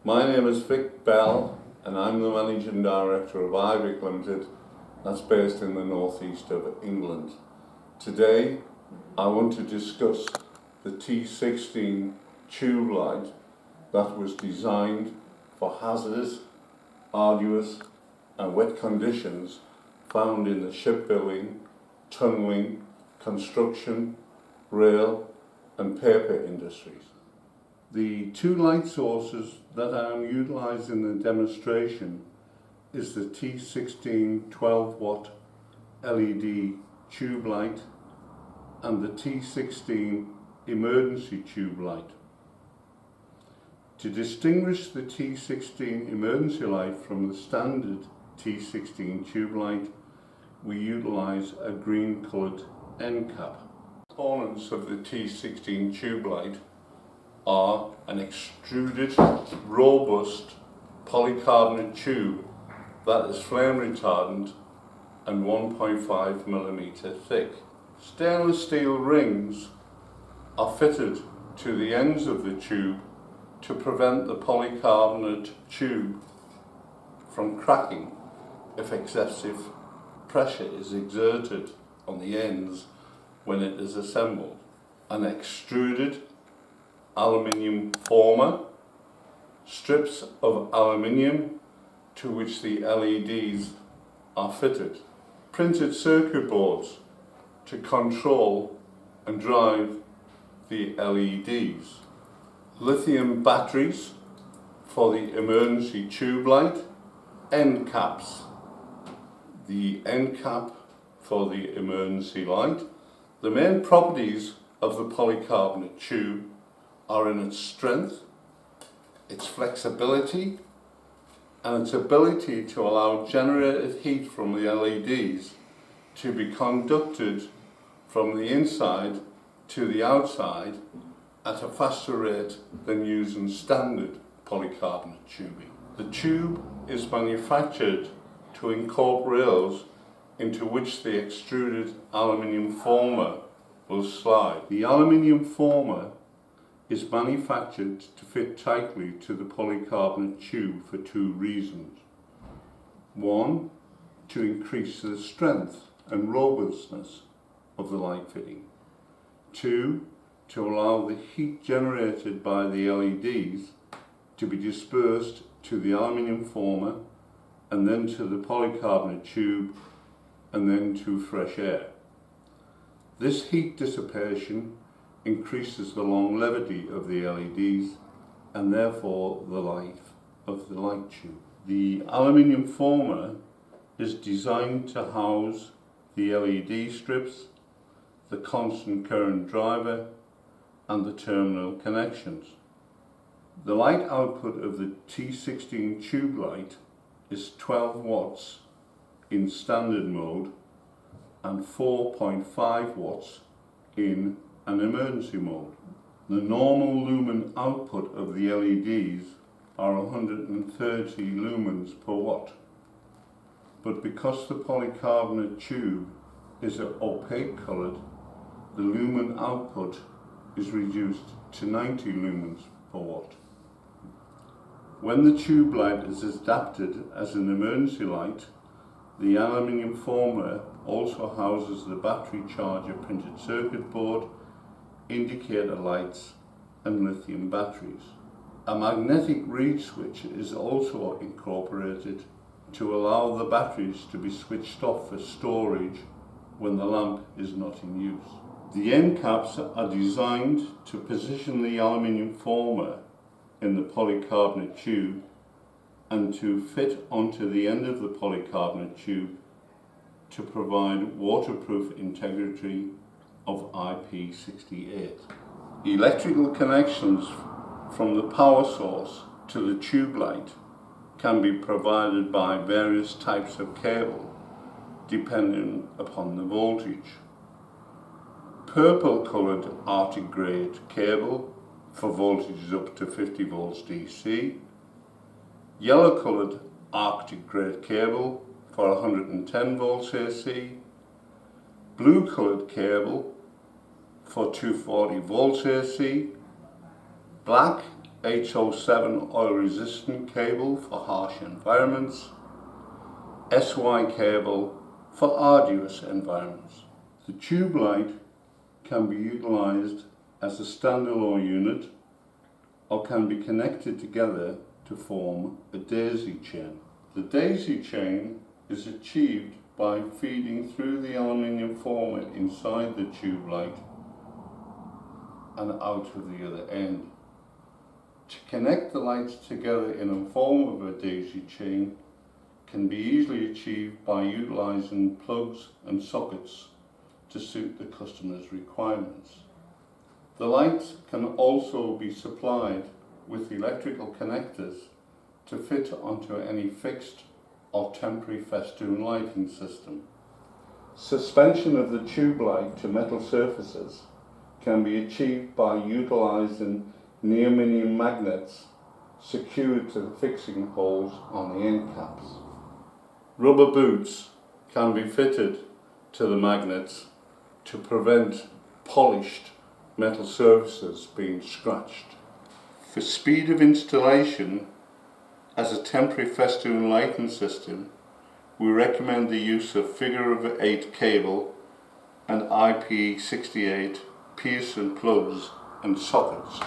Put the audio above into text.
My name is Vic Bell and I'm the Managing Director of IVIC Limited, that's based in the northeast of England. Today I want to discuss the T16 tube light that was designed for hazardous, arduous and wet conditions found in the shipbuilding, tunnelling, construction, rail and paper industries. The two light sources that I am utilising in the demonstration is the T16 12 watt LED tube light and the T16 emergency tube light. To distinguish the T16 emergency light from the standard T16 tube light, we utilise a green coloured end cap. Components of the T16 tube light are an extruded, robust polycarbonate tube that is flame retardant and 1.5mm thick. Stainless steel rings are fitted to the ends of the tube to prevent the polycarbonate tube from cracking if excessive pressure is exerted on the ends when it is assembled. An extruded aluminium former, strips of aluminium to which the LEDs are fitted, printed circuit boards to control and drive the LEDs, lithium batteries for the emergency tube light, end caps, the end cap for the emergency light. The main properties of the polycarbonate tube are in its strength, its flexibility and its ability to allow generated heat from the LEDs to be conducted from the inside to the outside at a faster rate than using standard polycarbonate tubing. The tube is manufactured to incorporate rails into which the extruded aluminium former will slide. The aluminium former is manufactured to fit tightly to the polycarbonate tube for two reasons. One, to increase the strength and robustness of the light fitting. Two, to allow the heat generated by the LEDs to be dispersed to the aluminium former and then to the polycarbonate tube and then to fresh air. This heat dissipation increases the longevity of the LEDs and therefore the life of the light tube. The aluminium former is designed to house the LED strips, the constant current driver and the terminal connections. The light output of the T16 tube light is 12 watts in standard mode and 4.5 watts in an emergency mode. The normal lumen output of the LEDs are 130 lumens per watt, but because the polycarbonate tube is opaque coloured, the lumen output is reduced to 90 lumens per watt. When the tube light is adapted as an emergency light, the aluminium former also houses the battery charger printed circuit board, indicator lights and lithium batteries. A magnetic reed switch is also incorporated to allow the batteries to be switched off for storage when the lamp is not in use. The end caps are designed to position the aluminium former in the polycarbonate tube and to fit onto the end of the polycarbonate tube to provide waterproof integrity of IP68. Electrical connections from the power source to the tube light can be provided by various types of cable depending upon the voltage. Purple coloured Arctic grade cable for voltages up to 50 volts DC, yellow coloured Arctic grade cable for 110 volts AC, blue coloured cable for 240 volts AC, black HO7 oil resistant cable for harsh environments, SY cable for arduous environments. The tube light can be utilised as a standalone unit or can be connected together to form a daisy chain. The daisy chain is achieved by feeding through the aluminium former inside the tube light and out of the other end. To connect the lights together in a form of a daisy chain can be easily achieved by utilising plugs and sockets to suit the customer's requirements. The lights can also be supplied with electrical connectors to fit onto any fixed or temporary festoon lighting system. Suspension of the tube light to metal surfaces can be achieved by utilising neodymium magnets secured to the fixing holes on the end caps. Rubber boots can be fitted to the magnets to prevent polished metal surfaces being scratched. For speed of installation as a temporary festoon lighting system, we recommend the use of figure-of-8 cable and IP68 Pearson plugs and sockets.